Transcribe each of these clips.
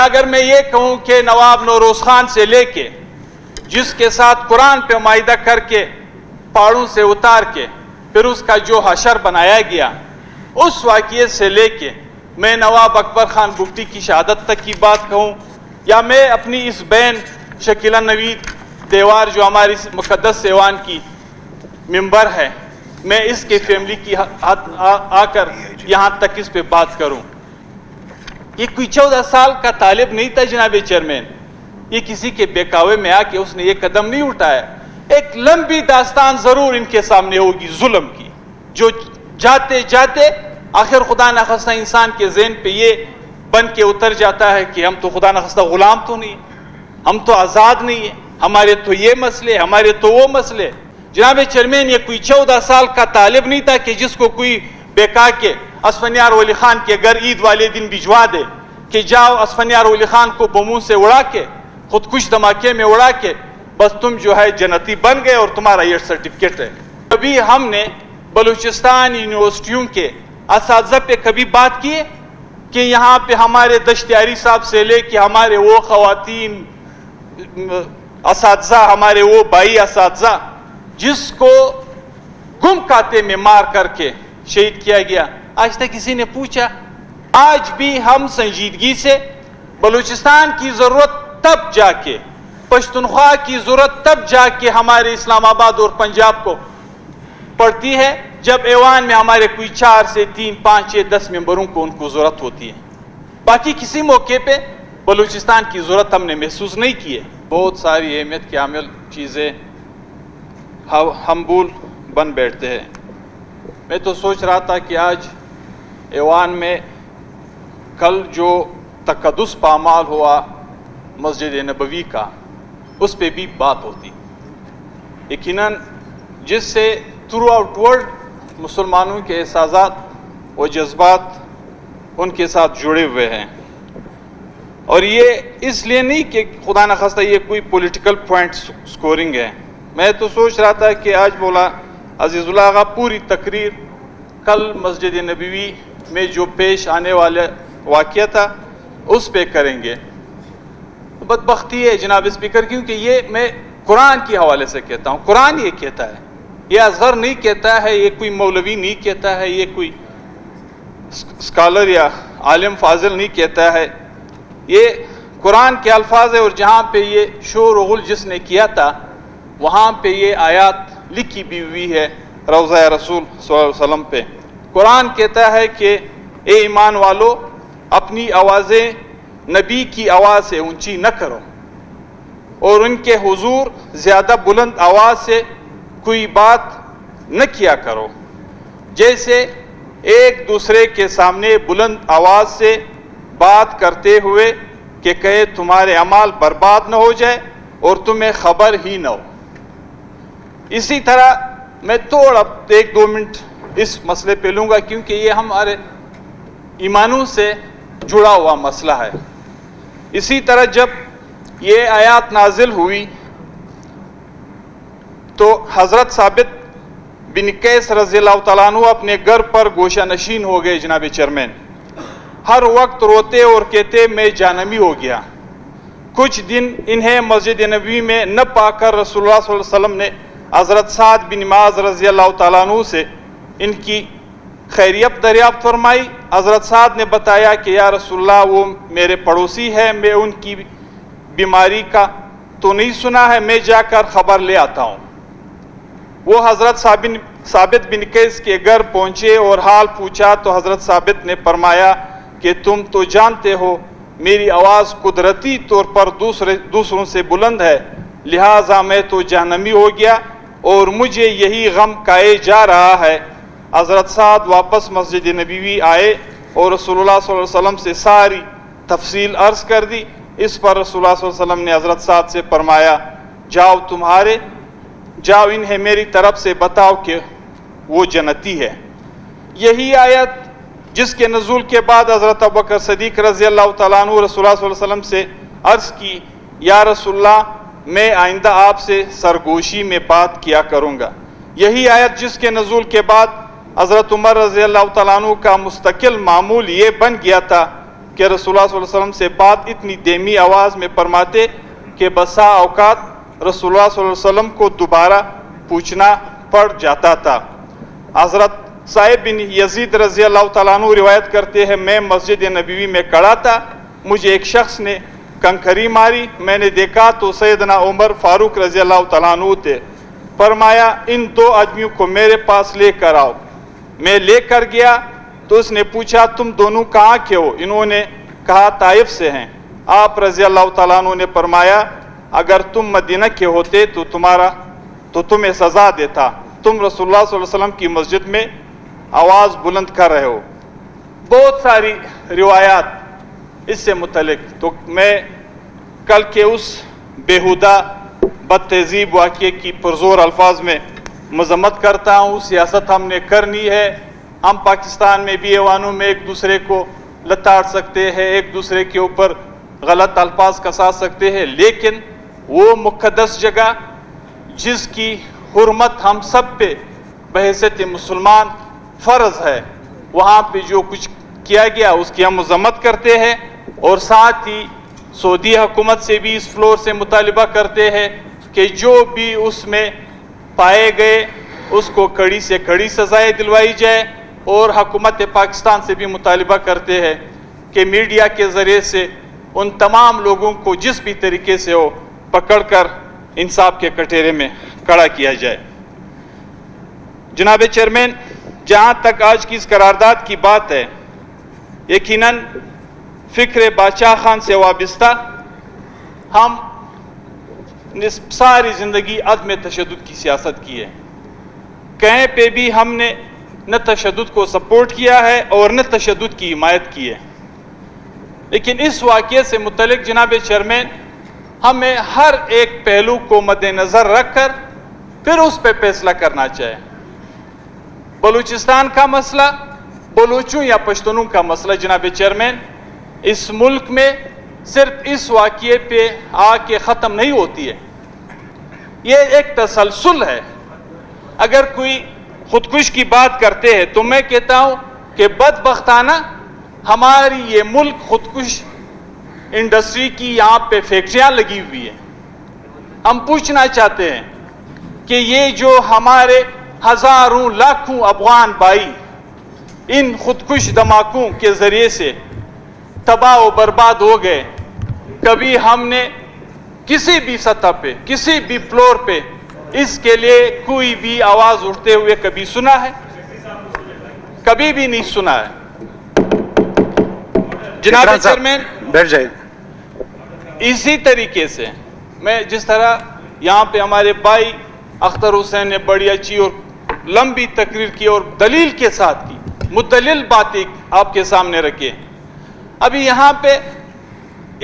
اگر میں یہ کہوں کہ نواب نوروز خان سے لے کے جس کے ساتھ قرآن پہ معاہدہ کر کے پہاڑوں سے اتار کے پھر اس کا جو حشر بنایا گیا، اس واقعے سے لے کے میں نواب اکبر خان بگٹی کی شہادت تک کی بات کہوں، یا میں اپنی اس بہن شکیلہ نوید دیوار جو ہماری مقدس ایوان کی ممبر ہے، میں اس کے فیملی کی آ کر یہاں تک اس پہ بات کروں. یہ کوئی 14 سال کا طالب نہیں تھا جناب چیئرمین، یہ کسی کے بہکاوے میں آ کے اس نے یہ قدم نہیں اٹھایا. ایک لمبی داستان ضرور ان کے سامنے ہوگی ظلم کی، جو جاتے جاتے آخر خدا نخواستہ انسان کے ذہن پہ یہ بن کے اتر جاتا ہے کہ ہم تو خدا نخواستہ غلام تو نہیں، ہم تو آزاد نہیں ہیں، ہمارے تو یہ مسئلے، ہمارے تو وہ مسئلے. جناب چیئرمین، یہ کوئی 14 سال کا طالب نہیں تھا کہ جس کو کوئی بہکا کے اسفندیار ولی خان کے گھر عید والے دن بھجوا دے کہ جاؤ اسفندیار ولی خان کو بموں سے اڑا کے، خودکش دھماکے میں اڑا کے بس تم جو ہے جنتی بن گئے اور تمہارا یہ سرٹیفکیٹ ہے. کبھی ہم نے بلوچستان یونیورسٹیوں کے اساتذہ پہ کبھی بات کی کہ یہاں پہ ہمارے دشتیاری صاحب سے لے کے ہمارے وہ خواتین اساتذہ، ہمارے وہ بھائی اساتذہ جس کو گم کاتے میں مار کر کے شہید کیا گیا، آج تک کسی نے پوچھا؟ آج بھی ہم سنجیدگی سے بلوچستان کی ضرورت تب جا کے، پشتونخوا کی ضرورت تب جا کے ہمارے اسلام آباد اور پنجاب کو پڑتی ہے جب ایوان میں ہمارے کوئی 4 سے 3 5 6 10 ممبروں کو ان کو ضرورت ہوتی ہے. باقی کسی موقع پہ بلوچستان کی ضرورت ہم نے محسوس نہیں کی ہے. بہت ساری اہمیت کے حامل چیزیں ہم بھول بن بیٹھتے ہیں. میں تو سوچ رہا تھا کہ آج ایوان میں کل جو تقدس پامال ہوا مسجد نبوی کا، اس پہ بھی بات ہوتی. یقیناً جس سے تھرو آؤٹ ورلڈ مسلمانوں کے احساسات و جذبات ان کے ساتھ جڑے ہوئے ہیں. اور یہ اس لیے نہیں کہ خدا نخواستہ یہ کوئی پولیٹیکل پوائنٹ سکورنگ ہے. میں تو سوچ رہا تھا کہ آج مولا عزیز اللہ آغا پوری تقریر کل مسجد نبوی میں جو پیش آنے والا واقعہ تھا اس پہ کریں گے. بدبختی ہے جناب اسپیکر، کیونکہ یہ میں قرآن کے حوالے سے کہتا ہوں. قرآن یہ کہتا ہے، یہ اصغر نہیں کہتا ہے، یہ کوئی مولوی نہیں کہتا ہے، یہ کوئی اسکالر یا عالم فاضل نہیں کہتا ہے. یہ قرآن کے الفاظ ہے. اور جہاں پہ یہ شور و غل جس نے کیا تھا وہاں پہ یہ آیات لکھی بھی ہوئی ہے روضہ رسول صلی اللہ علیہ وسلم پہ. قرآن کہتا ہے کہ اے ایمان والو، اپنی آوازیں نبی کی آواز سے اونچی نہ کرو اور ان کے حضور زیادہ بلند آواز سے کوئی بات نہ کیا کرو، جیسے ایک دوسرے کے سامنے بلند آواز سے بات کرتے ہوئے کہ کہے تمہارے اعمال برباد نہ ہو جائے اور تمہیں خبر ہی نہ ہو. اسی طرح میں تھوڑا 1-2 منٹ اس مسئلے پہ لوں گا کیونکہ یہ ہمارے ایمانوں سے جڑا ہوا مسئلہ ہے. اسی طرح جب یہ آیات نازل ہوئی تو حضرت ثابت بن قیس رضی اللہ تعالیٰ عنہ اپنے گھر پر گوشہ نشین ہو گئے. جناب چیئرمین ہر وقت روتے اور کہتے میں جانمی ہو گیا. کچھ دن انہیں مسجد نبوی میں نہ پا کر رسول اللہ صلی اللہ علیہ وسلم نے حضرت سعد بن معاذ رضی اللہ تعالیٰ عنہ سے ان کی خیریت دریافت فرمائی. حضرت سعد نے بتایا کہ یا رسول اللہ وہ میرے پڑوسی ہے، میں ان کی بیماری کا تو نہیں سنا ہے، میں جا کر خبر لے آتا ہوں. وہ حضرت ثابت بن قیس کے گھر پہنچے اور حال پوچھا تو حضرت ثابت نے فرمایا کہ تم تو جانتے ہو میری آواز قدرتی طور پر دوسروں سے بلند ہے، لہٰذا میں تو جہنمی ہو گیا اور مجھے یہی غم کھائے جا رہا ہے. حضرت سعد واپس مسجد نبوی آئے اور رسول اللہ صلی اللہ علیہ وسلم سے ساری تفصیل عرض کر دی. اس پر رسول اللہ صلی اللہ علیہ وسلم نے حضرت سعد سے فرمایا جاؤ انہیں میری طرف سے بتاؤ کہ وہ جنتی ہے. یہی آیت جس کے نزول کے بعد حضرت ابوبکر صدیق رضی اللہ تعالیٰ عنہ رسول اللہ صلی اللہ علیہ وسلم سے عرض کی یا رسول اللہ میں آئندہ آپ سے سرگوشی میں بات کیا کروں گا. یہی آیت جس کے نزول کے بعد حضرت عمر رضی اللہ تعالیٰ عنہ کا مستقل معمول یہ بن گیا تھا کہ رسول اللہ صلی اللہ علیہ وسلم سے بات اتنی دھیمی آواز میں فرماتے کہ بسا اوقات رسول اللہ صلی اللہ علیہ وسلم کو دوبارہ پوچھنا پڑ جاتا تھا۔ حضرت صاحب بن یزید رضی اللہ تعالیٰ عنہ روایت کرتے ہیں، میں مسجد نبوی میں کھڑا تھا، مجھے ایک شخص نے کنکری ماری، میں نے دیکھا تو سیدنا عمر فاروق رضی اللہ تعالیٰ عنہ تھے۔ فرمایا ان دو آدمیوں کو میرے پاس لے کر آؤ۔ میں لے کر گیا تو اس نے پوچھا تم دونوں کہاں کے ہو؟ انہوں نے کہا طائف سے ہیں۔ آپ رضی اللہ تعالیٰ عنہ نے فرمایا اگر تم مدینہ کے ہوتے تو تمہیں سزا دیتا، تم رسول اللہ صلی اللہ علیہ وسلم کی مسجد میں آواز بلند کر رہے ہو۔ بہت ساری روایات اس سے متعلق، تو میں کل کے اس بیہودہ بد تہذیب واقعے کی پرزور الفاظ میں مذمت کرتا ہوں۔ سیاست ہم نے کرنی ہے، ہم پاکستان میں بھی ایوانوں میں ایک دوسرے کو لتاڑ سکتے ہیں، ایک دوسرے کے اوپر غلط الفاظ کسا سکتے ہیں، لیکن وہ مقدس جگہ جس کی حرمت ہم سب پہ بحیثیت مسلمان فرض ہے، وہاں پہ جو کچھ کیا گیا اس کی ہم مذمت کرتے ہیں، اور ساتھ ہی سعودی حکومت سے بھی اس فلور سے مطالبہ کرتے ہیں کہ جو بھی اس میں پائے گئے اس کو کڑی سے کڑی سزائیں دلوائی جائے، اور حکومت پاکستان سے بھی مطالبہ کرتے ہیں کہ میڈیا کے ذریعے سے ان تمام لوگوں کو جس بھی طریقے سے ہو پکڑ کر انصاف کے کٹہرے میں کھڑا کیا جائے۔ جناب چیئرمین، جہاں تک آج کی اس قرارداد کی بات ہے، یقیناً فکر بادشاہ خان سے وابستہ ہم ساری زندگی عدم تشدد کی سیاست کی ہے، کہیں پہ بھی ہم نے نہ تشدد کو سپورٹ کیا ہے اور نہ تشدد کی حمایت کی ہے، لیکن اس واقعے سے متعلق جناب چیئرمین ہمیں ہر ایک پہلو کو مد نظر رکھ کر پھر اس پہ فیصلہ کرنا چاہے۔ بلوچستان کا مسئلہ بلوچوں یا پشتونوں کا مسئلہ جناب چیئرمین اس ملک میں صرف اس واقعے پہ آ کے ختم نہیں ہوتی ہے، یہ ایک تسلسل ہے۔ اگر کوئی خودکش کی بات کرتے ہیں تو میں کہتا ہوں کہ بدبختانہ ہماری یہ ملک خودکش انڈسٹری کی یہاں پہ فیکٹریاں لگی ہوئی ہیں۔ ہم پوچھنا چاہتے ہیں کہ یہ جو ہمارے ہزاروں لاکھوں افغان بھائی ان خودکش دھماکوں کے ذریعے سے تباہ و برباد ہو گئے، کبھی ہم نے کسی بھی سطح پہ کسی بھی فلور پہ اس کے لیے کوئی بھی آواز اٹھتے ہوئے کبھی سنا ہے؟ کبھی بھی نہیں سنا ہے۔ جناب چیئرمین، بیٹھ جائے۔ اسی طریقے سے میں جس طرح یہاں پہ ہمارے بھائی اختر حسین نے بڑی اچھی اور لمبی تقریر کی اور دلیل کے ساتھ کی، مدلل باتیں آپ کے سامنے رکھے، ابھی یہاں پہ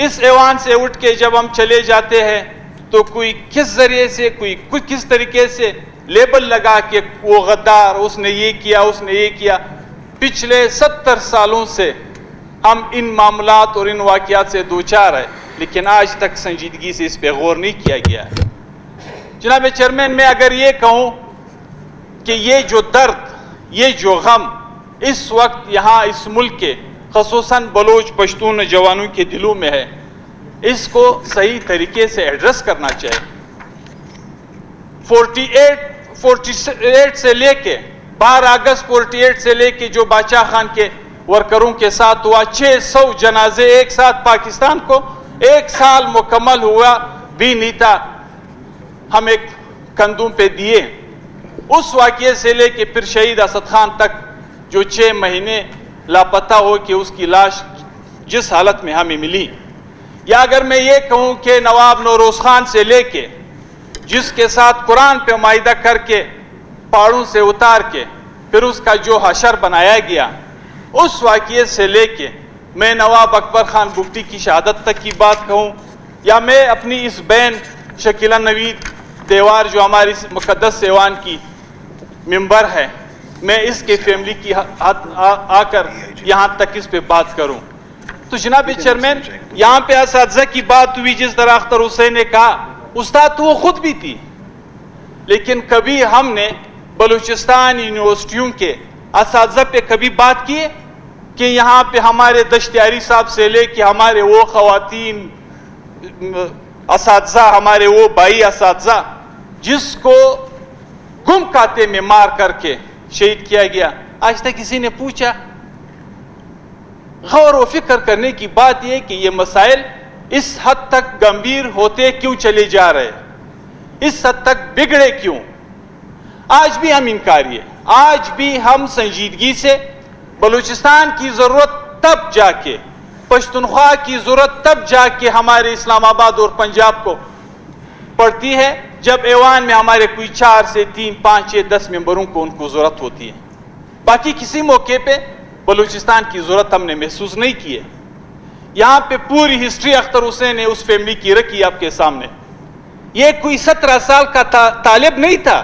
اس ایوان سے اٹھ کے جب ہم چلے جاتے ہیں تو کوئی کس ذریعے سے کوئی کس طریقے سے لیبل لگا کہ وہ غدار، اس نے یہ کیا، اس نے یہ کیا۔ پچھلے 70 سالوں سے ہم ان معاملات اور ان واقعات سے دوچار ہے، لیکن آج تک سنجیدگی سے اس پہ غور نہیں کیا گیا ہے۔ جناب چیئرمین، میں اگر یہ کہوں کہ یہ جو درد، یہ جو غم اس وقت یہاں اس ملک کے خصوصاً بلوچ پشتون جوانوں کے دلوں میں ہے، اس کو صحیح طریقے سے ایڈریس کرنا چاہیے۔ 48 سے لے کے 12 اگست 48 سے لے کے جو بادشاہ خان کے ورکروں کے ساتھ ہوا، 600 جنازے ایک ساتھ پاکستان کو 1 سال مکمل ہوا بھی نہیں تھا ہم ایک کندھوں پہ دیے۔ اس واقعے سے لے کے پھر شہید اسد خان تک جو 6 مہینے لاپتہ ہو کہ اس کی لاش جس حالت میں ہمیں ملی، یا اگر میں یہ کہوں کہ نواب نوروز خان سے لے کے جس کے ساتھ قرآن پہ معاہدہ کر کے پہاڑوں سے اتار کے پھر اس کا جو حشر بنایا گیا، اس واقعے سے لے کے میں نواب اکبر خان بگٹی کی شہادت تک کی بات کہوں، یا میں اپنی اس بہن شکیلہ نوید دیوار جو ہماری مقدس ایوان کی ممبر ہے، میں اس کے فیملی کی آ کر یہاں تک اس پہ بات کروں۔ تو جناب چیئرمین، یہاں پہ اساتذہ کی بات ہوئی، جس طرح اختر حسین نے کہا، استاد تو وہ خود بھی تھی، لیکن کبھی ہم نے بلوچستان یونیورسٹیوں کے اساتذہ پہ کبھی بات کیے؟ کہ یہاں پہ ہمارے دشتیاری صاحب سے لے کے ہمارے وہ خواتین اساتذہ، ہمارے وہ بھائی اساتذہ جس کو گم کھاتے میں مار کر کے شہید کیا گیا، آج تک کسی نے پوچھا؟ غور و فکر کرنے کی بات یہ کہ یہ مسائل اس حد تک گمبھیر ہوتے کیوں چلے جا رہے، اس حد تک بگڑے کیوں؟ آج بھی ہم انکاری ہیں، آج بھی ہم سنجیدگی سے بلوچستان کی ضرورت تب جا کے، پشتونخوا کی ضرورت تب جا کے ہمارے اسلام آباد اور پنجاب کو پڑتی ہے جب ایوان میں ہمارے کوئی 4 سے 3 5 6 10 ممبروں کو ان کو ضرورت ہوتی ہے۔ باقی کسی موقع پہ بلوچستان کی ضرورت ہم نے محسوس نہیں کی ہے۔ یہاں پہ پوری ہسٹری اختر حسین نے اس فیملی کی رکھی آپ کے سامنے۔ یہ کوئی 17 سال کا طالب نہیں تھا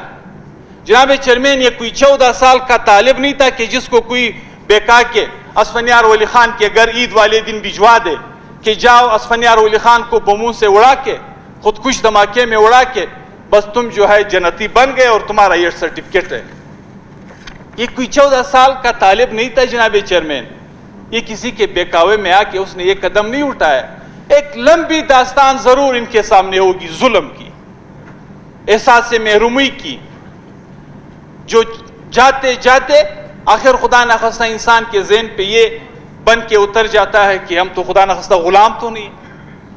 جناب چیئرمین، یہ کوئی 14 سال کا طالب نہیں تھا کہ جس کو کوئی بیکا کے اسفندیار ولی خان کے گھر عید والے دن بھجوا دے کہ جاؤ اسفندیار ولی خان کو بموں سے اڑا کے، خودکش دھماکے میں اڑا کے بس تم جو ہے جنتی بن گئے اور تمہارا یہ سرٹیفکیٹ ہے۔ یہ کوئی 14 سال کا طالب نہیں تھا جناب چیئرمین، یہ کسی کے بہکاوے میں آ کے اس نے یہ قدم نہیں اٹھایا۔ ایک لمبی داستان ضرور ان کے سامنے ہوگی، ظلم کی، احساس محرومی کی، جو جاتے جاتے آخر خدا نخواستہ انسان کے ذہن پہ یہ بن کے اتر جاتا ہے کہ ہم تو خدا نخواستہ غلام تو نہیں،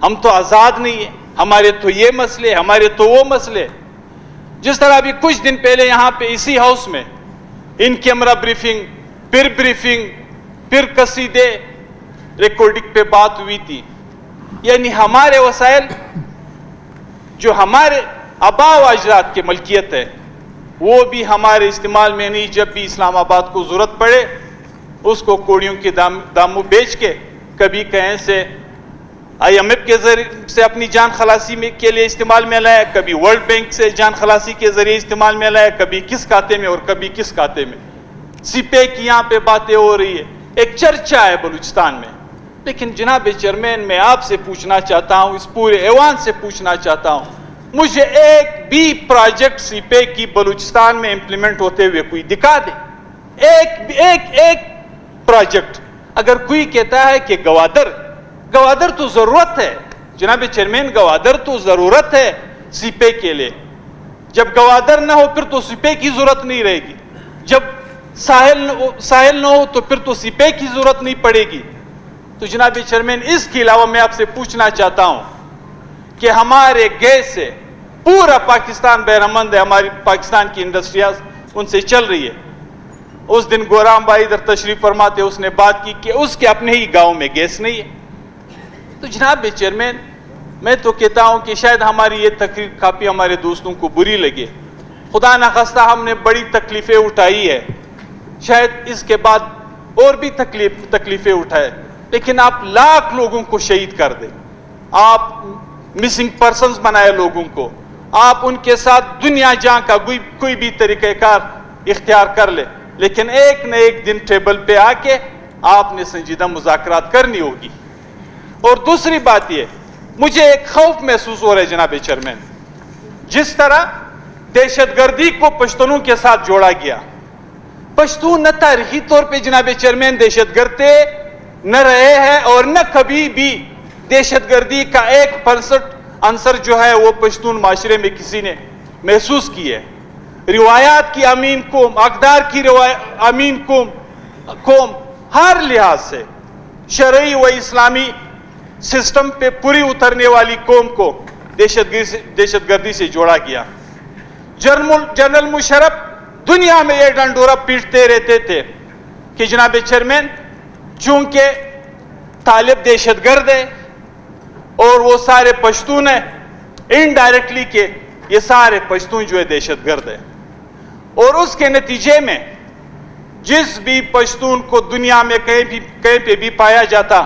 ہم تو آزاد نہیں ہیں، ہمارے تو یہ مسئلے، ہمارے تو وہ مسئلے۔ جس طرح ابھی کچھ دن پہلے یہاں پہ اسی ہاؤس میں ان کیمرہ بریفنگ پھر قصیدے ریکارڈنگ پہ بات ہوئی تھی، یعنی ہمارے وسائل جو ہمارے آباء و اجداد کے ملکیت ہے وہ بھی ہمارے استعمال میں نہیں۔ جب بھی اسلام آباد کو ضرورت پڑے اس کو کوڑیوں کے داموں بیچ کے کبھی کہیں سے IMF کے ذریعے سے اپنی جان خلاصی کے لیے استعمال میں لایا، کبھی ورلڈ بینک سے جان خلاصی کے ذریعے استعمال میں لایا، کبھی کس کھاتے میں اور کبھی کس کھاتے میں۔ سپے کی یہاں پہ باتیں ہو رہی ہے، ایک چرچا ہے بلوچستان میں۔ لیکن جناب چیئرمین میں آپ سے پوچھنا چاہتا ہوں، اس پورے ایوان سے پوچھنا چاہتا ہوں، مجھے ایک بھی پروجیکٹ سپے کی بلوچستان میں امپلیمنٹ ہوتے ہوئے کوئی دکھا دے، ایک پروجیکٹ۔ اگر کوئی کہتا ہے کہ گوادر تو ضرورت ہے جناب چیئرمین، گوادر تو ضرورت ہے سپے کے لیے، جب گوادر نہ ہو پھر تو سپے کی ضرورت نہیں رہے گی، جب ساحل نہ ہو تو پھر تو سپے کی ضرورت نہیں پڑے گی۔ تو جناب چیئرمین اس کے علاوہ میں آپ سے پوچھنا چاہتا ہوں کہ ہمارے گیس سے پورا پاکستان بہرمند ہے، ہماری پاکستان کی انڈسٹریاز ان سے چل رہی ہے۔ اس دن گورام بھائی ادھر تشریف فرماتے اس نے بات کی کہ اس کے اپنے ہی گاؤں میں گیس نہیں ہے۔ تو جناب چیئرمین میں تو کہتا ہوں کہ شاید ہماری یہ تقریر کافی ہمارے دوستوں کو بری لگے، خدا نخواستہ ہم نے بڑی تکلیفیں اٹھائی ہے، شاید اس کے بعد اور بھی تکلیفیں اٹھائے، لیکن آپ لاکھ لوگوں کو شہید کر دیں، آپ مسنگ پرسنز بنائے لوگوں کو، آپ ان کے ساتھ دنیا جہاں کا کوئی بھی طریقہ کار اختیار کر لے، لیکن ایک نہ ایک دن ٹیبل پہ آ کے آپ نے سنجیدہ مذاکرات کرنی ہوگی۔ اور دوسری بات یہ، مجھے ایک خوف محسوس ہو رہا ہے جناب چیئرمین، جس طرح دہشت گردی کو پشتونوں کے ساتھ جوڑا گیا، پشتون نہ تاریخی طور پہ جناب چیئرمین دہشت گرد نہ رہے ہیں اور نہ کبھی بھی دہشت گردی کا 1% عنصر جو ہے وہ پشتون معاشرے میں کسی نے محسوس کی ہے۔ روایات کی امین قوم، اقدار کی امین قوم، ہر لحاظ سے شرعی و اسلامی سسٹم پہ پوری اترنے والی قوم کو دہشت گردی سے جوڑا گیا۔ جنرل مشرف دنیا میں یہ ڈنڈورا پیٹتے رہتے تھے کہ جناب چیئرمین چونکہ طالب دہشت گرد ہے اور وہ سارے پشتون ہیں، انڈائریکٹلی کہ یہ سارے پشتون جو ہے دہشت گرد ہے، اور اس کے نتیجے میں جس بھی پشتون کو دنیا میں کہیں پہ بھی پایا جاتا،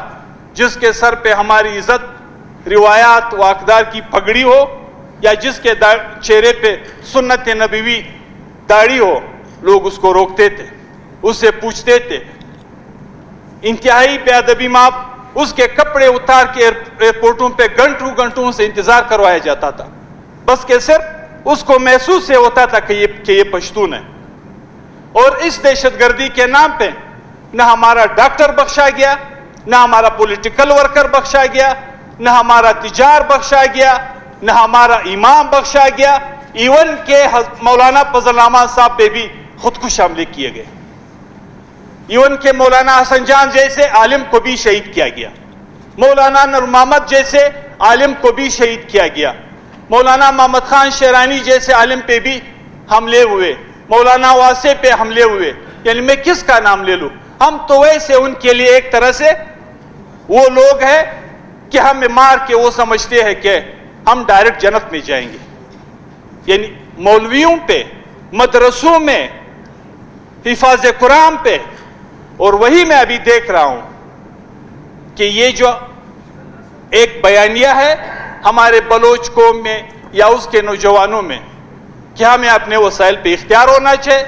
جس کے سر پہ ہماری عزت، روایات و اقدار کی پگڑی ہو، یا جس کے چہرے پہ سنت نبوی داڑھی ہو، لوگ اس کو روکتے تھے، اس سے پوچھتے تھے، انتہائی بے ادبی ماپ اس کے کپڑے اتار کے ایئرپورٹوں پہ گھنٹوں سے انتظار کروایا جاتا تھا، بس کہ صرف اس کو محسوس سے ہوتا تھا کہ یہ پشتون ہے۔ اور اس دہشت گردی کے نام پہ نہ ہمارا ڈاکٹر بخشا گیا، نہ ہمارا پولیٹیکل ورکر بخشا گیا، نہ ہمارا تجار بخشا گیا، نہ ہمارا امام بخشا گیا، ایون کہ مولانا فضل الرحمان صاحب پہ بھی خودکش حملے کیے گئے، ایون کہ مولانا حسن جان جیسے عالم کو بھی شہید کیا گیا، مولانا نور محمد جیسے عالم کو بھی شہید کیا گیا، مولانا محمد خان شیرانی جیسے عالم پہ بھی حملے ہوئے، مولانا واسع پہ حملے ہوئے. یعنی میں کس کا نام لے لوں؟ ہم تو ویسے ان کے لیے ایک طرح سے وہ لوگ ہیں کہ ہمیں مار کے وہ سمجھتے ہیں کہ ہم ڈائریکٹ جنت میں جائیں گے. یعنی مولویوں پہ، مدرسوں میں، حفاظ قرآن پہ. اور وہی میں ابھی دیکھ رہا ہوں کہ یہ جو ایک بیانیہ ہے ہمارے بلوچ قوم میں یا اس کے نوجوانوں میں کہ ہمیں اپنے وسائل پہ اختیار ہونا چاہیے،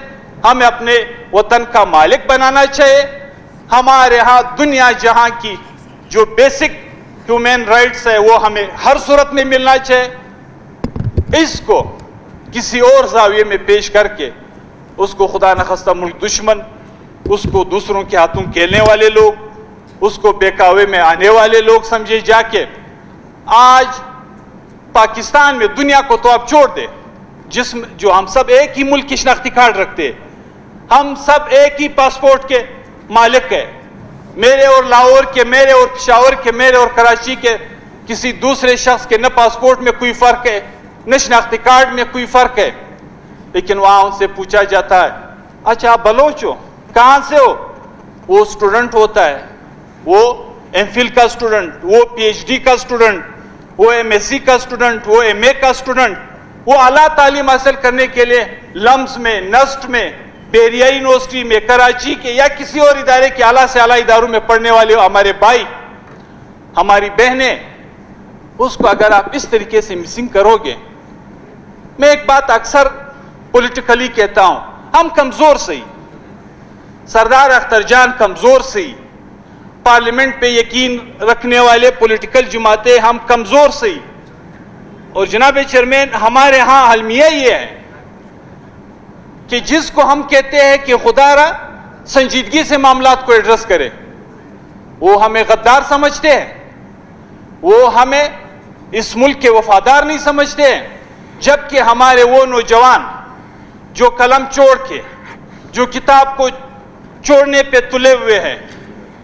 ہمیں اپنے وطن کا مالک بنانا چاہیے، ہمارے ہاں دنیا جہاں کی جو بیسک ہیومن رائٹس ہے وہ ہمیں ہر صورت میں ملنا چاہیے. اس کو کسی اور زاویے میں پیش کر کے اس کو خدا نخواستہ ملک دشمن، اس کو دوسروں کے ہاتھوں کھیلنے والے لوگ، اس کو بہکاوے میں آنے والے لوگ سمجھے جا کے آج پاکستان میں دنیا کو تو آپ چھوڑ دیں، جو ہم سب ایک ہی ملک کی شناختی کارڈ رکھتے ہیں، ہم سب ایک ہی پاسپورٹ کے مالک ہیں. میرے اور لاہور کے، میرے اور پشاور کے، میرے اور کراچی کے کسی دوسرے شخص کے نہ پاسپورٹ میں کوئی فرق ہے نہ شناختی کارڈ میں کوئی فرق ہے. لیکن وہاں ان سے پوچھا جاتا ہے اچھا آپ بلوچ ہو، کہاں سے ہو؟ وہ اسٹوڈنٹ ہوتا ہے، وہ ایم فل کا اسٹوڈنٹ، وہ پی ایچ ڈی کا اسٹوڈنٹ، وہ ایم ایس سی کا اسٹوڈنٹ، وہ ایم اے کا اسٹوڈنٹ، وہ اعلیٰ تعلیم حاصل کرنے کے لیے لمز میں، نسٹ میں، بیریا یونیورسٹی میں، کراچی کے یا کسی اور ادارے کے اعلیٰ سے اعلیٰ اداروں میں پڑھنے والے ہمارے بھائی، ہماری بہنیں، اس کو اگر آپ اس طریقے سے مسنگ کرو گے. میں ایک بات اکثر پولیٹیکلی کہتا ہوں، ہم کمزور سے ہی، سردار اختر جان کمزور سے ہی، پارلیمنٹ پہ یقین رکھنے والے پولیٹیکل جماعتیں ہم کمزور سے ہی. اور جناب چیئرمین ہمارے ہاں المیہ یہ ہے کہ جس کو ہم کہتے ہیں کہ خدا را سنجیدگی سے معاملات کو ایڈریس کرے، وہ ہمیں غدار سمجھتے ہیں، وہ ہمیں اس ملک کے وفادار نہیں سمجھتے ہیں. جبکہ ہمارے وہ نوجوان جو قلم چھوڑ کے، جو کتاب کو چھوڑنے پہ تلے ہوئے ہیں،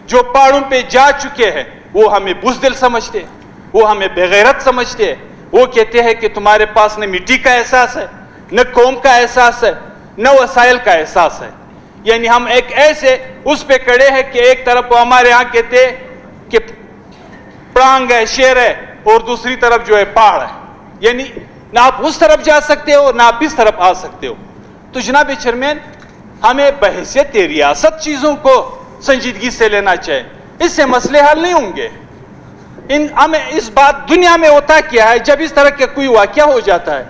جو پہاڑوں پہ جا چکے ہیں، وہ ہمیں بزدل سمجھتے ہیں، وہ ہمیں بغیرت سمجھتے ہیں. وہ کہتے ہیں کہ تمہارے پاس نہ مٹی کا احساس ہے، نہ قوم کا احساس ہے، نہ وسائل کا احساس ہے. یعنی ہم ایک ایسے اس پہ کڑے ہیں کہ ایک طرف وہ ہمارے ہاں کہتے ہیں کہ پرانگ ہے، شیر ہے، اور دوسری طرف جو ہے پہاڑ ہے. یعنی نہ آپ اس طرف جا سکتے ہو نہ آپ اس طرف آ سکتے ہو. تو جناب چیئرمین ہمیں بحیثیت ریاست چیزوں کو سنجیدگی سے لینا چاہیے. اس سے مسئلے حل نہیں ہوں گے. ہمیں اس بات دنیا میں ہوتا کیا ہے، جب اس طرح کا کوئی واقعہ ہو جاتا ہے،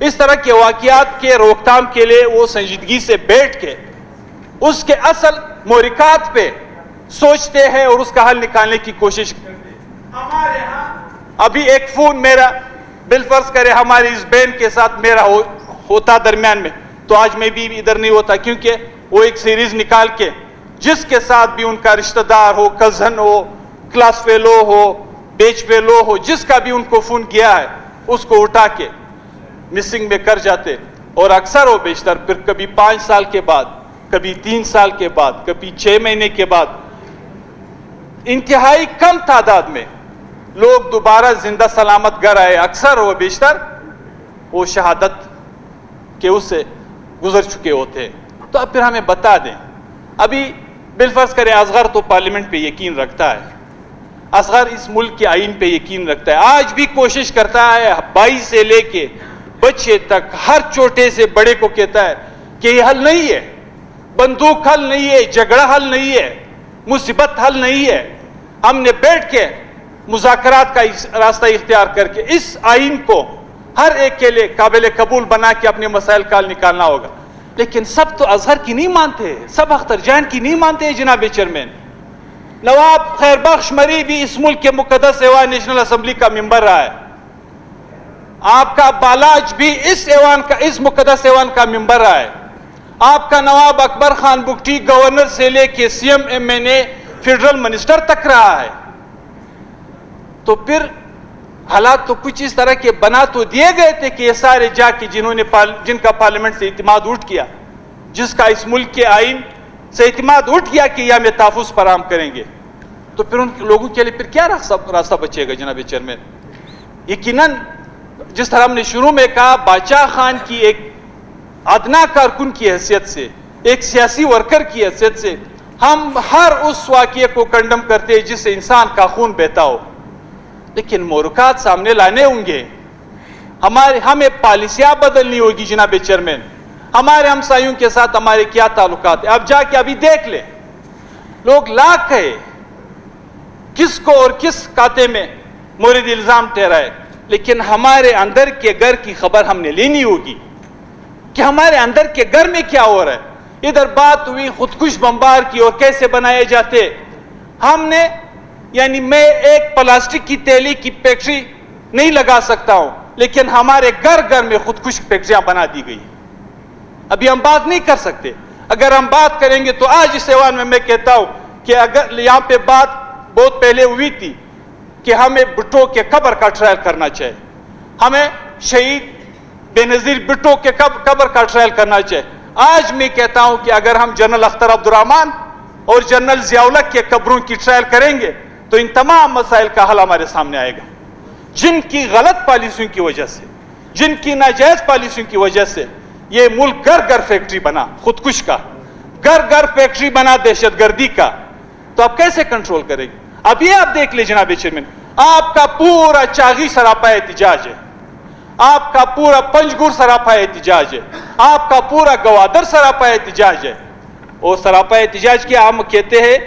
اس طرح کے واقعات کے روک تھام کے لیے وہ سنجیدگی سے بیٹھ کے اس کے اصل محرکات پہ سوچتے ہیں اور اس کا حل نکالنے کی کوشش کرتے ہیں. ہمارے ہاں ابھی ایک فون میرا بالفرض کرے ہماری اس بہن کے ساتھ میرا ہوتا درمیان میں، تو آج میں بھی ادھر نہیں ہوتا، کیونکہ وہ ایک سیریز نکال کے جس کے ساتھ بھی ان کا رشتہ دار ہو، کزن ہو، کلاس فیلو ہو، بیچ فیلو ہو، جس کا بھی ان کو فون کیا ہے اس کو اٹھا کے مسنگ میں کر جاتے. اور اکثر و بیشتر پھر کبھی 5 سال کے بعد، کبھی 3 سال کے بعد، کبھی 6 مہینے کے بعد انتہائی کم تعداد میں لوگ دوبارہ زندہ سلامت گھر آئے. اکثر و بیشتر وہ شہادت کے اس سے گزر چکے ہوتے. تو اب پھر ہمیں بتا دیں، ابھی بالفرض کریں اصغر تو پارلیمنٹ پہ یقین رکھتا ہے، اصغر اس ملک کے آئین پہ یقین رکھتا ہے، آج بھی کوشش کرتا ہے، بھائی سے لے کے بچے تک ہر چھوٹے سے بڑے کو کہتا ہے کہ یہ حل نہیں ہے، بندوق حل نہیں ہے، جھگڑا حل نہیں ہے، مصیبت حل نہیں ہے. ہم نے بیٹھ کے مذاکرات کا راستہ اختیار کر کے اس آئین کو ہر ایک کے لیے قابل قبول بنا کے اپنے مسائل کا حل نکالنا ہوگا. لیکن سب تو اصغر کی نہیں مانتے، سب اختر جان کی نہیں مانتے. جناب چیئرمین نواب خیر بخش مری بھی اس ملک کے مقدس ایوان نیشنل اسمبلی کا ممبر رہا ہے، آپ کا بالاج بھی اس مقدس ایوان کا ممبر رہا ہے، آپ کا نواب اکبر خان بگٹی گورنر سے لے کے سی ایم ایم این اے فیڈرل منسٹر تک رہا ہے. تو پھر حالات تو کچھ اس طرح کے بنا تو دیے گئے تھے کہ یہ سارے جا کے جن کا پارلیمنٹ سے اعتماد اٹھ گیا, جس کا اس ملک کے آئین سے اعتماد اٹھ گیا کہ یہ ہمیں تحفظ فراہم کریں گے, تو پھر ان لوگوں کے لیے پھر کیا راستہ بچے گا جناب چیئرمین؟ یقیناً جس طرح ہم نے شروع میں کہا, بادشاہ خان کی ایک ادنا کارکن کی حیثیت سے, ایک سیاسی ورکر کی حیثیت سے ہم ہر اس واقعے کو کنڈم کرتے ہیں جس سے انسان کا خون بہتا ہو, لیکن محرکات سامنے لانے ہوں گے. ہمیں پالیسیاں بدلنی ہوگی جناب چیئرمین. ہمارے ہمسایوں کے ساتھ ہمارے کیا تعلقات ہیں, اب جا کے ابھی دیکھ لیں, لوگ لاکھ کہے کس کو اور کس کاتے میں مورد الزام ٹھہرائے, لیکن ہمارے اندر کے گھر کی خبر ہم نے لینی ہوگی کہ ہمارے اندر کے گھر میں کیا ہو رہا ہے. ادھر بات ہوئی خودکش بمبار کی اور کیسے بنائے جاتے. ہم نے میں ایک پلاسٹک کی تیلی کی فیکٹری نہیں لگا سکتا ہوں, لیکن ہمارے گھر میں خودکش فیکٹریاں بنا دی گئی. ابھی ہم بات نہیں کر سکتے. اگر ہم بات کریں گے تو آج اس ایوان میں کہتا ہوں کہ اگر یہاں پہ بات بہت پہلے ہوئی تھی کہ ہمیں بھٹو کے قبر کا ٹرائل کرنا چاہیے, ہمیں شہید بے نظیر بھٹو کے قبر کا ٹرائل کرنا چاہیے. آج میں کہتا ہوں کہ اگر ہم جنرل اختر عبد الرحمان اور جنرل ضیاء الحق کے قبروں کی ٹرائل کریں گے تو ان تمام مسائل کا حل ہمارے سامنے آئے گا. جن کی غلط پالیسیوں کی وجہ سے, جن کی ناجائز پالیسیوں کی وجہ سے یہ ملک گھر فیکٹری بنا خودکش کا, گھر فیکٹری بنا دہشت گردی کا, تو آپ کیسے کنٹرول کریں گے؟ اب یہ آپ دیکھ لیں جناب چیئرمین, آپ کا پورا چاغی سراپا احتجاج ہے, آپ کا پورا پنجگور سراپا احتجاج ہے, آپ کا پورا گوادر سراپا احتجاج ہے. اور سراپا احتجاج کیا ہم کہتے ہیں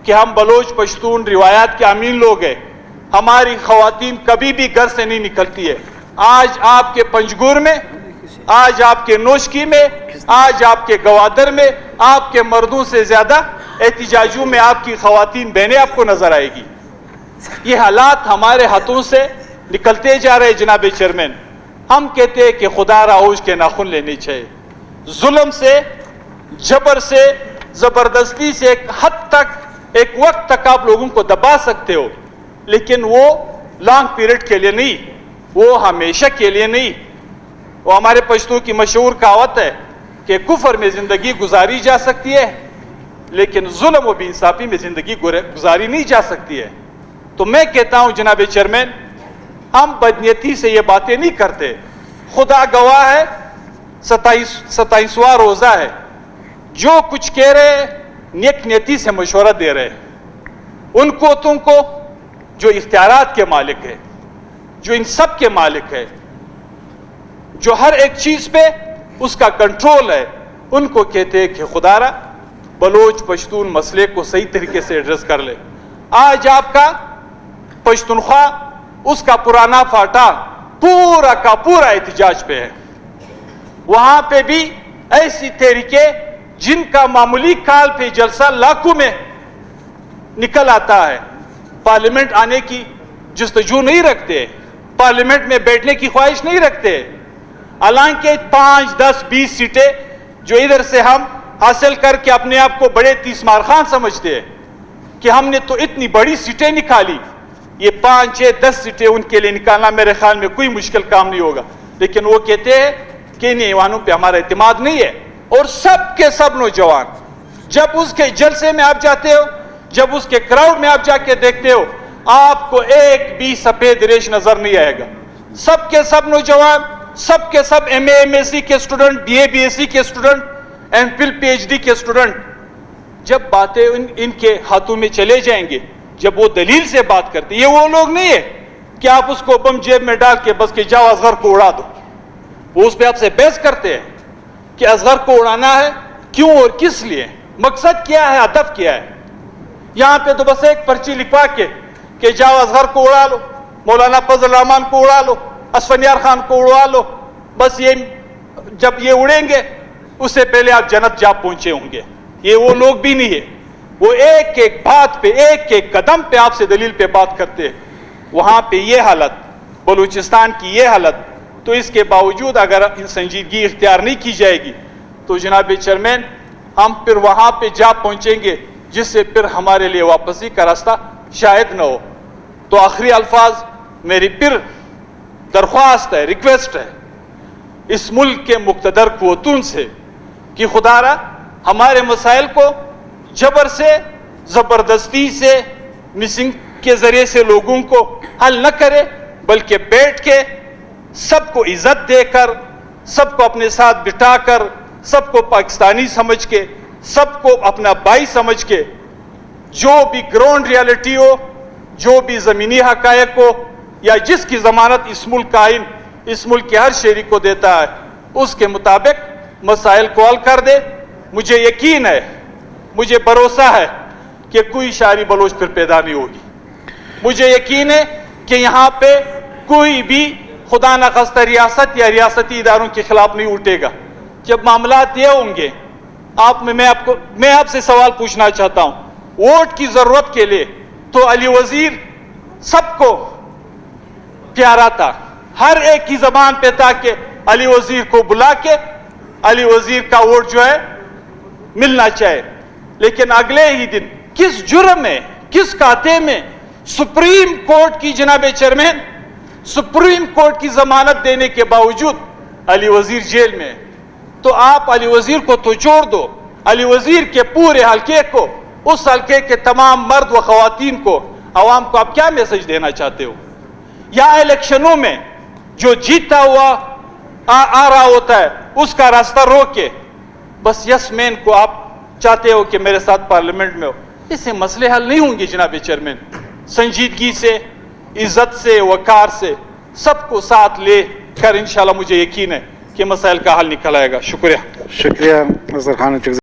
کہ ہم بلوچ پشتون روایات کے امین لوگ ہیں, ہماری خواتین کبھی بھی گھر سے نہیں نکلتی ہے. آج آپ کے پنجگور میں, آج آپ کے نوشکی میں, آج آپ کے گوادر میں آپ کے مردوں سے زیادہ احتجاجوں میں آپ کی خواتین بہنیں آپ کو نظر آئے گی. یہ حالات ہمارے ہاتھوں سے نکلتے جا رہے جناب چیئرمین. ہم کہتے ہیں کہ خدا را اوج کے ناخن لینے چاہیے. ظلم سے, جبر سے, زبردستی سے ایک حد تک, ایک وقت تک آپ لوگوں کو دبا سکتے ہو, لیکن وہ لانگ پیریڈ کے لیے نہیں, وہ ہمیشہ کے لیے نہیں. وہ ہمارے پشتو کی مشہور کہاوت ہے کہ کفر میں زندگی گزاری جا سکتی ہے, لیکن ظلم و بے انصافی میں زندگی گزاری نہیں جا سکتی ہے. تو میں کہتا ہوں جناب چیئرمین, ہم بدنیتی سے یہ باتیں نہیں کرتے. خدا گواہ ہے, 27واں روزہ ہے, جو کچھ کہہ رہے نیک نیتی سے مشورہ دے رہے. ان کو تم کو جو اختیارات کے مالک ہے, جو ان سب کے مالک ہے, جو ہر ایک چیز پہ اس کا کنٹرول ہے, ان کو کہتے ہیں کہ خدا را بلوچ پشتون مسئلے کو صحیح طریقے سے ایڈریس کر لے. آج آپ کا پشتونخوا اس کا پرانا فاٹا پورا کا پورا احتجاج پہ ہے. وہاں پہ بھی ایسی تحریکیں جن کا معمولی کال پہ جلسہ لاکھوں میں نکل آتا ہے, پارلیمنٹ آنے کی جستجو نہیں رکھتے, پارلیمنٹ میں بیٹھنے کی خواہش نہیں رکھتے. حالانکہ 5, 10, 20 سیٹیں جو ادھر سے ہم حاصل کر کے اپنے آپ کو بڑے تیسمار خان سمجھتے ہیں کہ ہم نے تو اتنی بڑی سیٹیں نکالی, یہ 5, 6, 10 سیٹیں ان کے لیے نکالنا میرے خیال میں کوئی مشکل کام نہیں ہوگا. لیکن وہ کہتے ہیں کہ ان ایوانوں پہ ہمارا اعتماد نہیں ہے. اور سب کے سب نوجوان جب اس کے جلسے میں آپ جاتے ہو, جب اس کے کراؤڈ میں آپ جا کے دیکھتے ہو, آپ کو ایک بھی سفید ریش نظر نہیں آئے گا. سب کے سب نوجوان, سب کے سب M A M S C کے student, B A B S C کے student, M Phil P H D کے اسٹوڈنٹ, جب باتیں ان کے ہاتھوں میں چلے جائیں گے, جب وہ دلیل سے بات کرتے, یہ وہ لوگ نہیں ہے کہ آپ اس کو بم جیب میں ڈال کے بس کہ جاؤ اصغر کو اڑا دو. وہ اس پہ آپ سے بحث کرتے ہیں کہ اصغر کو اڑانا ہے کیوں اور کس لیے, مقصد کیا ہے, ہدف کیا ہے. یہاں پہ تو بس ایک پرچی لکھوا کے کہ جاؤ اصغر کو اڑا لو, مولانا فضل الرحمان کو اڑا لو, اسفندیار خان کو اڑا لو, بس یہ جب یہ اڑیں گے اس سے پہلے آپ جنت جا پہنچے ہوں گے. یہ وہ لوگ بھی نہیں ہے, وہ ایک ایک بات پہ, ایک ایک قدم پہ آپ سے دلیل پہ بات کرتے ہیں. وہاں پہ یہ حالت, بلوچستان کی یہ حالت, تو اس کے باوجود اگر سنجیدگی اختیار نہیں کی جائے گی تو جناب چیئرمین ہم پھر وہاں پہ جا پہنچیں گے جس سے پھر ہمارے لیے واپسی کا راستہ شاید نہ ہو. تو آخری الفاظ میری پھر درخواست ہے، ریکویسٹ ہے اس ملک کے مقتدر قوتوں سے کہ خدا را ہمارے مسائل کو جبر سے، زبردستی سے، مسنگ کے ذریعے سے لوگوں کو حل نہ کرے، بلکہ بیٹھ کے سب کو عزت دے کر، سب کو اپنے ساتھ بٹھا کر، سب کو پاکستانی سمجھ کے، سب کو اپنا بھائی سمجھ کے، جو بھی گراؤنڈ ریالٹی ہو، جو بھی زمینی حقائق ہو، یا جس کی ضمانت اس ملک کا آئین اس ملک کے ہر شہری کو دیتا ہے، اس کے مطابق مسائل کو حل کر دے. مجھے یقین ہے، مجھے بھروسہ ہے کہ کوئی شعری بلوچ پھر پیدا نہیں ہوگی. مجھے یقین ہے کہ یہاں پہ کوئی بھی خدا نخواستہ ریاست یا ریاستی اداروں کے خلاف نہیں اٹھے گا. جب معاملات یہ ہوں گے، میں آپ سے سوال پوچھنا چاہتا ہوں، ووٹ کی ضرورت کے لیے تو علی وزیر سب کو پیارا تھا، ہر ایک کی زبان پہ تھا کہ علی وزیر کو بلا کے علی وزیر کا ووٹ جو ہے ملنا چاہے. لیکن اگلے ہی دن کس جرم میں، کس کھاتے میں سپریم کورٹ کی جناب چیئرمین سپریم کورٹ کی ضمانت دینے کے باوجود علی وزیر جیل میں. تو آپ علی وزیر کو تو چھوڑ دو، علی وزیر کے پورے حلقے کو، اس حلقے کے تمام مرد و خواتین کو، عوام کو آپ کیا میسج دینا چاہتے ہو؟ یا الیکشنوں میں جو جیتا ہوا آ رہا ہوتا ہے اس کا راستہ روک کے بس یس مین کو آپ چاہتے ہو کہ میرے ساتھ پارلیمنٹ میں ہو؟ اس سے مسئلے حل نہیں ہوں گے جناب چیئرمین. سنجیدگی سے، عزت سے، وقار سے سب کو ساتھ لے کر انشاءاللہ مجھے یقین ہے کہ مسائل کا حل نکل آئے گا. شکریہ. شکریہ نذر خان.